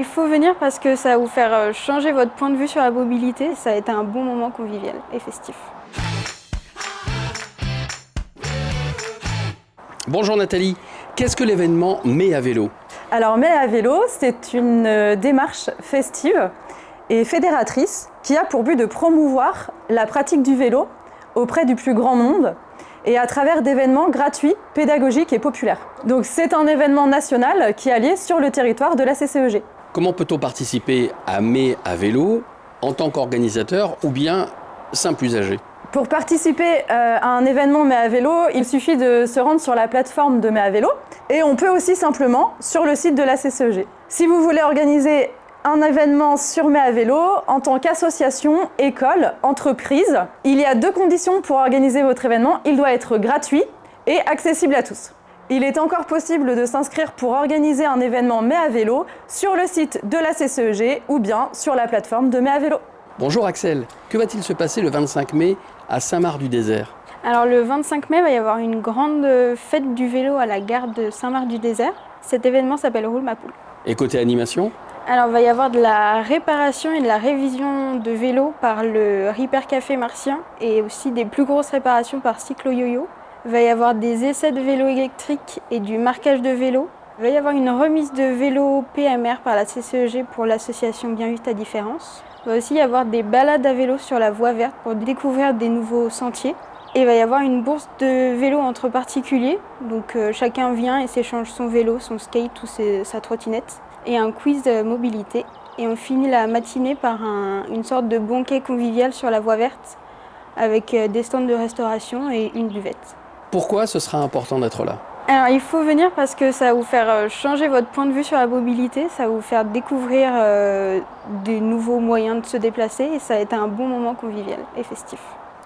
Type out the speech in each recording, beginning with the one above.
faut venir parce que ça va vous faire changer votre point de vue sur la mobilité. Ça va être un bon moment convivial et festif. Bonjour Nathalie, qu'est-ce que l'événement Mai à vélo? Alors Mai à vélo, c'est une démarche festive et fédératrice qui a pour but de promouvoir la pratique du vélo auprès du plus grand nombre et à travers d'événements gratuits, pédagogiques et populaires. Donc c'est un événement national qui a lieu sur le territoire de la CCEG. Comment peut-on participer à Mai à vélo en tant qu'organisateur ou bien simple usager? Pour participer à un événement Mai à vélo, il suffit de se rendre sur la plateforme de Mai à vélo et on peut aussi simplement sur le site de la CCEG. Si vous voulez organiser un événement sur Mai à vélo en tant qu'association, école, entreprise, il y a 2 conditions pour organiser votre événement. Il doit être gratuit et accessible à tous. Il est encore possible de s'inscrire pour organiser un événement Mai à vélo sur le site de la CCEG ou bien sur la plateforme de Mai à vélo. Bonjour Axel, que va-t-il se passer le 25 mai à Saint-Marc-du-Désert? Alors le 25 mai, il va y avoir une grande fête du vélo à la gare de Saint-Marc-du-Désert. Cet événement s'appelle Roule ma poule. Et côté animation? Alors il va y avoir de la réparation et de la révision de vélos par le Repair Café Martien et aussi des plus grosses réparations par Cyclo Yo-Yo. Il va y avoir des essais de vélos électriques et du marquage de vélos. Il va y avoir une remise de vélos PMR par la CCEG pour l'association Bien Vite à Différence. Il va aussi y avoir des balades à vélo sur la voie verte pour découvrir des nouveaux sentiers. Et il va y avoir une bourse de vélo entre particuliers. Donc chacun vient et s'échange son vélo, son skate ou sa trottinette. Et un quiz mobilité. Et on finit la matinée par une sorte de banquet convivial sur la voie verte avec des stands de restauration et une buvette. Pourquoi ce sera important d'être là? Alors il faut venir parce que ça va vous faire changer votre point de vue sur la mobilité, ça va vous faire découvrir des nouveaux moyens de se déplacer et ça va être un bon moment convivial et festif.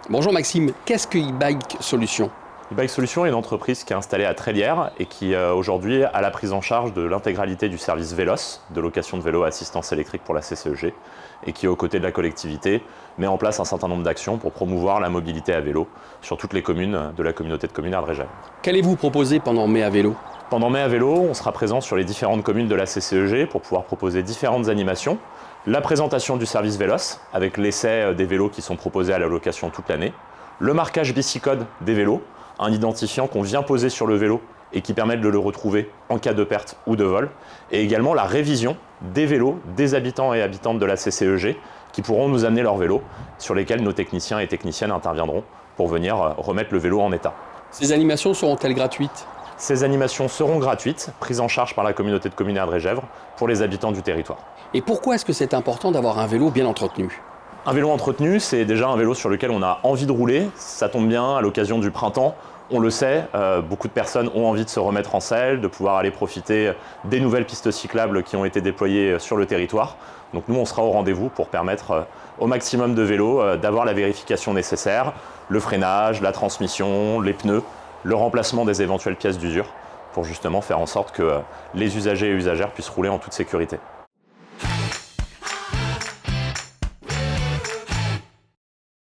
Bonjour Maxime, qu'est-ce que e-Bike Solutions? e-Bike Solutions est une entreprise qui est installée à Trélières et qui aujourd'hui a la prise en charge de l'intégralité du service Vélos, de location de vélo à assistance électrique pour la CCEG, et qui, aux côtés de la collectivité, met en place un certain nombre d'actions pour promouvoir la mobilité à vélo sur toutes les communes de la communauté de communes Ardrégev. Qu'allez-vous proposer pendant Mai à vélo? Pendant Mai à vélo, on sera présent sur les différentes communes de la CCEG pour pouvoir proposer différentes animations. La présentation du service Vélos, avec l'essai des vélos qui sont proposés à la location toute l'année. Le marquage bicicode des vélos, un identifiant qu'on vient poser sur le vélo et qui permet de le retrouver en cas de perte ou de vol. Et également la révision des vélos des habitants et habitantes de la CCEG qui pourront nous amener leurs vélos, sur lesquels nos techniciens et techniciennes interviendront pour venir remettre le vélo en état. Ces animations seront-elles gratuites? Ces animations seront gratuites, prises en charge par la communauté de communes Ardrégev pour les habitants du territoire. Et pourquoi est-ce que c'est important d'avoir un vélo bien entretenu? Un vélo entretenu, c'est déjà un vélo sur lequel on a envie de rouler. Ça tombe bien, à l'occasion du printemps, on le sait, beaucoup de personnes ont envie de se remettre en selle, de pouvoir aller profiter des nouvelles pistes cyclables qui ont été déployées sur le territoire. Donc nous, on sera au rendez-vous pour permettre au maximum de vélos d'avoir la vérification nécessaire, le freinage, la transmission, les pneus, le remplacement des éventuelles pièces d'usure, pour justement faire en sorte que les usagers et usagères puissent rouler en toute sécurité.